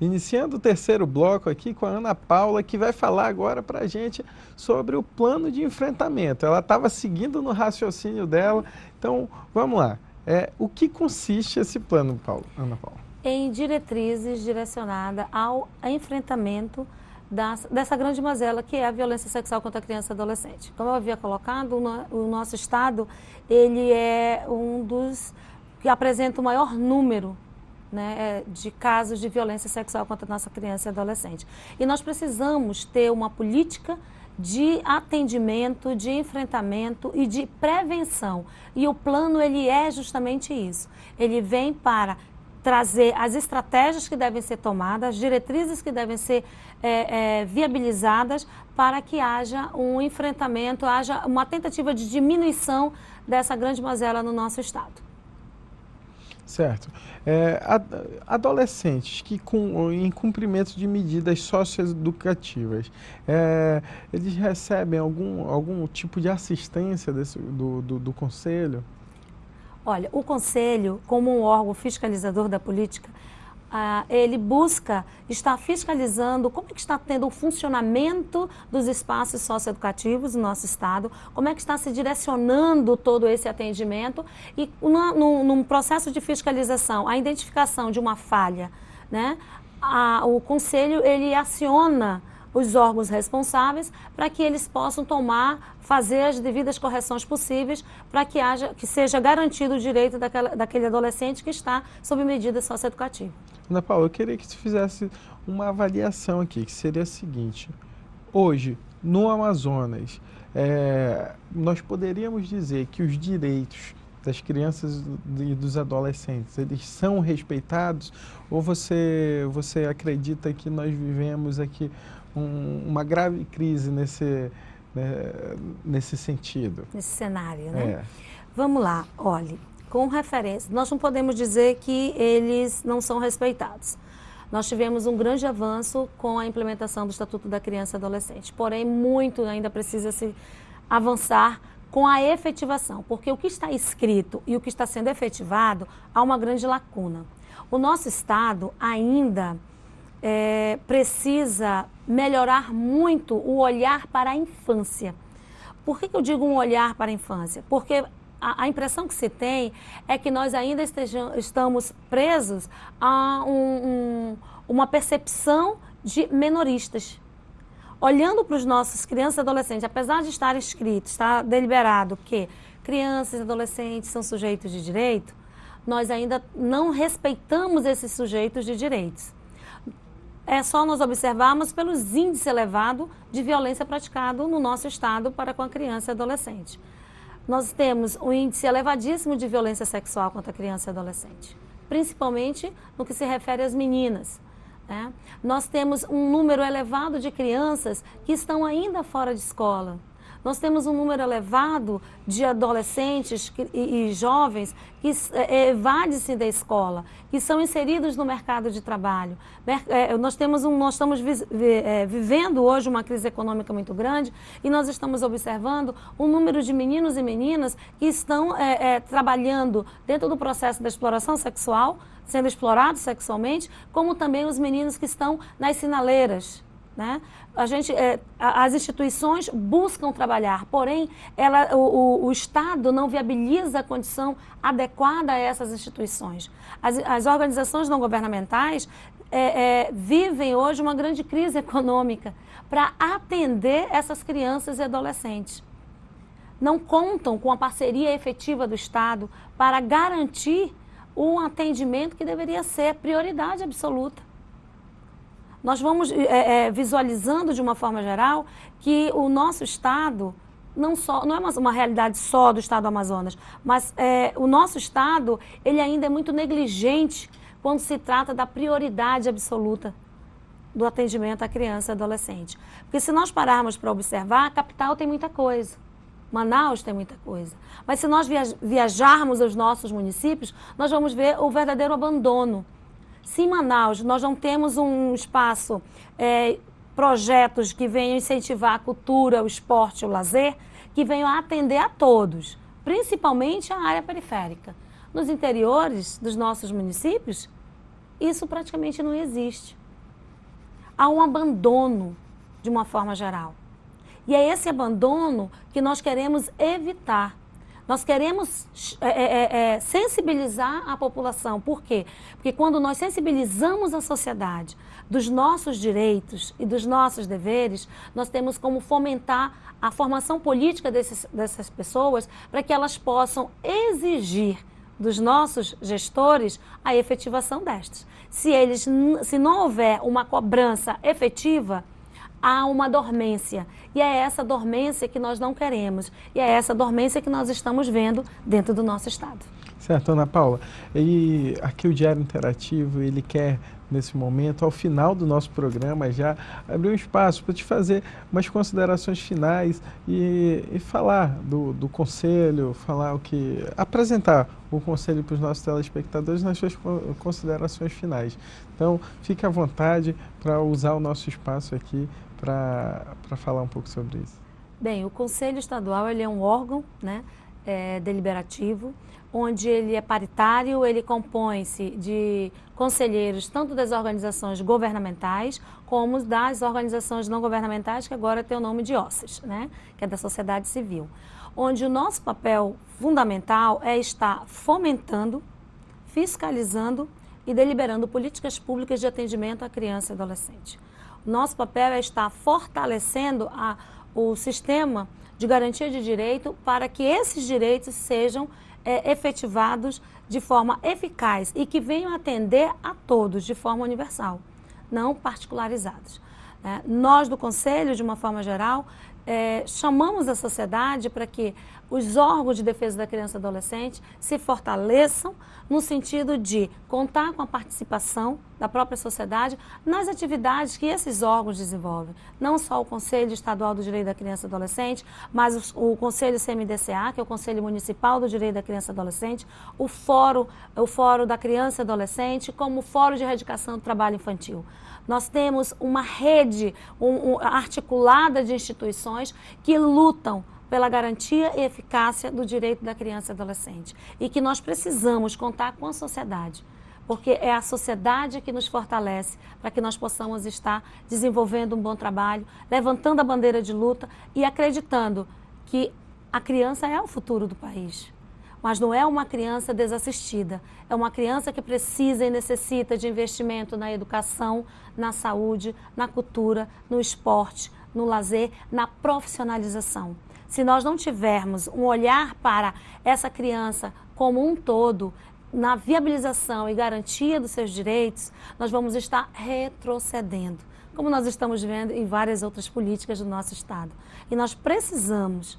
iniciando o terceiro bloco aqui com a Ana Paula, que vai falar agora para a gente sobre o plano de enfrentamento. Ela estava seguindo no raciocínio dela, então vamos lá. O que consiste esse plano, Ana Paula? Em diretrizes direcionadas ao enfrentamento dessa grande mazela que é a violência sexual contra a criança e adolescente. Como eu havia colocado, o nosso estado ele é um dos que apresenta o maior número, né, de casos de violência sexual contra a nossa criança e adolescente. E nós precisamos ter uma política de atendimento, de enfrentamento e de prevenção. E o plano ele é justamente isso. Ele vem para trazer as estratégias que devem ser tomadas, as diretrizes que devem ser viabilizadas para que haja um enfrentamento, haja uma tentativa de diminuição dessa grande mazela no nosso estado. Certo. Adolescentes que em cumprimento de medidas socioeducativas, eles recebem algum tipo de assistência do Conselho? Olha, o Conselho, como um órgão fiscalizador da política, ele busca estar fiscalizando como é que está tendo o funcionamento dos espaços socioeducativos no nosso estado, como é que está se direcionando todo esse atendimento e num processo de fiscalização, a identificação de uma falha, né? O Conselho ele aciona os órgãos responsáveis para que eles possam fazer as devidas correções possíveis para que seja garantido o direito daquele adolescente que está sob medida socioeducativa. Ana Paula, eu queria que você fizesse uma avaliação aqui, que seria a seguinte. Hoje, no Amazonas, nós poderíamos dizer que os direitos das crianças e dos adolescentes, eles são respeitados? Ou você acredita que nós vivemos aqui uma grave crise nesse sentido? Nesse cenário, né? Vamos lá, olhe, com referência, nós não podemos dizer que eles não são respeitados. Nós tivemos um grande avanço com a implementação do Estatuto da Criança e Adolescente, porém muito ainda precisa se avançar com a efetivação, porque o que está escrito e o que está sendo efetivado há uma grande lacuna. O nosso Estado ainda precisa melhorar muito o olhar para a infância. Por que eu digo um olhar para a infância? Porque a impressão que se tem é que nós ainda estamos presos a uma percepção de menoristas. Olhando para os nossos crianças e adolescentes, apesar de estar escrito, está deliberado que crianças e adolescentes são sujeitos de direito, nós ainda não respeitamos esses sujeitos de direitos. É só nós observarmos pelos índices elevados de violência praticado no nosso estado para com a criança e adolescente. Nós temos um índice elevadíssimo de violência sexual contra a criança e adolescente, principalmente no que se refere às meninas. Nós temos um número elevado de crianças que estão ainda fora de escola. Nós temos um número elevado de adolescentes e jovens que evadem-se da escola, que são inseridos no mercado de trabalho. Nós estamos vivendo hoje uma crise econômica muito grande e nós estamos observando um número de meninos e meninas que estão trabalhando dentro do processo da exploração sexual, sendo explorados sexualmente, como também os meninos que estão nas sinaleiras. Né? As instituições buscam trabalhar, porém o Estado não viabiliza a condição adequada a essas instituições. As organizações não governamentais vivem hoje uma grande crise econômica para atender essas crianças e adolescentes. Não contam com a parceria efetiva do Estado para garantir um atendimento que deveria ser prioridade absoluta. Nós vamos visualizando de uma forma geral que o nosso estado não é uma realidade só do estado do Amazonas, mas o nosso estado ele ainda é muito negligente quando se trata da prioridade absoluta do atendimento à criança e adolescente. Porque se nós pararmos para observar, a capital tem muita coisa, Manaus tem muita coisa, mas se nós viajarmos aos nossos municípios, nós vamos ver o verdadeiro abandono. Se em Manaus nós não temos um espaço, projetos que venham incentivar a cultura, o esporte, o lazer, que venham a atender a todos, principalmente a área periférica. Nos interiores dos nossos municípios, isso praticamente não existe. há um abandono de uma forma geral. E é esse abandono que nós queremos evitar. Nós queremos sensibilizar a população. Por quê? Porque quando nós sensibilizamos a sociedade dos nossos direitos e dos nossos deveres, nós temos como fomentar a formação política dessas pessoas para que elas possam exigir dos nossos gestores a efetivação destas. Se não houver uma cobrança efetiva, há uma dormência. E é essa dormência que nós não queremos. E é essa dormência que nós estamos vendo dentro do nosso Estado. Certo, Ana Paula. E aqui o Diário Interativo, ele quer, nesse momento, ao final do nosso programa, já abrir um espaço para te fazer umas considerações finais e falar do Conselho, apresentar o Conselho para os nossos telespectadores nas suas considerações finais. Então, fique à vontade para usar o nosso espaço aqui para falar um pouco sobre isso. Bem, o Conselho Estadual ele é um órgão, né, deliberativo, onde ele é paritário, ele compõe-se de conselheiros tanto das organizações governamentais como das organizações não governamentais, que agora tem o nome de OSCEs, né, que é da sociedade civil. Onde o nosso papel fundamental é estar fomentando, fiscalizando e deliberando políticas públicas de atendimento à criança e adolescente. Nosso papel é estar fortalecendo o sistema de garantia de direito para que esses direitos sejam efetivados de forma eficaz e que venham atender a todos de forma universal, não particularizados. Nós do Conselho, de uma forma geral, chamamos a sociedade para que os órgãos de defesa da criança e adolescente se fortaleçam no sentido de contar com a participação da própria sociedade nas atividades que esses órgãos desenvolvem. Não só o Conselho Estadual do Direito da Criança e Adolescente, mas o Conselho CMDCA, que é o Conselho Municipal do Direito da Criança e Adolescente, o Fórum da Criança e Adolescente, como o Fórum de Erradicação do Trabalho Infantil. Nós temos uma rede articulada de instituições que lutam pela garantia e eficácia do direito da criança e adolescente. E que nós precisamos contar com a sociedade, porque é a sociedade que nos fortalece para que nós possamos estar desenvolvendo um bom trabalho, levantando a bandeira de luta e acreditando que a criança é o futuro do país. Mas não é uma criança desassistida, é uma criança que precisa e necessita de investimento na educação, na saúde, na cultura, no esporte, no lazer, na profissionalização. Se nós não tivermos um olhar para essa criança como um todo, na viabilização e garantia dos seus direitos, nós vamos estar retrocedendo, como nós estamos vendo em várias outras políticas do nosso Estado. E nós precisamos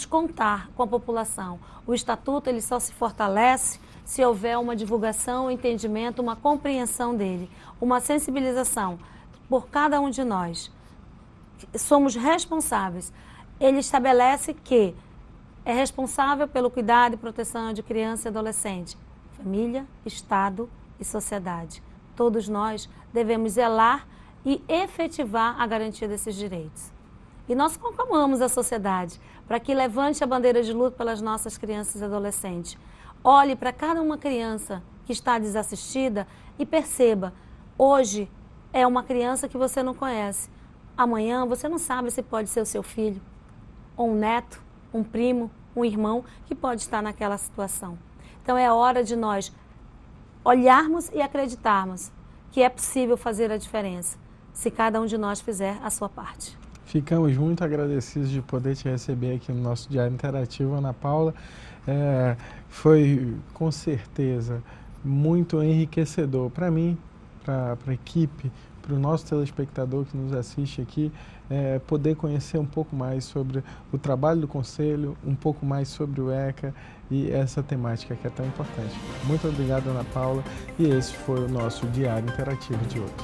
contar com a população. O Estatuto ele só se fortalece se houver uma divulgação, um entendimento, uma compreensão dele, uma sensibilização por cada um de nós. Somos responsáveis. Ele estabelece que é responsável pelo cuidado e proteção de criança e adolescente, família, Estado e sociedade. Todos nós devemos zelar e efetivar a garantia desses direitos. E nós conclamamos a sociedade para que levante a bandeira de luta pelas nossas crianças e adolescentes. Olhe para cada uma criança que está desassistida e perceba, hoje é uma criança que você não conhece. Amanhã você não sabe se pode ser o seu filho, ou um neto, um primo, um irmão que pode estar naquela situação. Então é hora de nós olharmos e acreditarmos que é possível fazer a diferença, se cada um de nós fizer a sua parte. Ficamos muito agradecidos de poder te receber aqui no nosso Diário Interativo, Ana Paula. Foi, com certeza, muito enriquecedor para mim, para a equipe, para o nosso telespectador que nos assiste aqui, poder conhecer um pouco mais sobre o trabalho do Conselho, um pouco mais sobre o ECA e essa temática que é tão importante. Muito obrigado, Ana Paula, e esse foi o nosso Diário Interativo de hoje.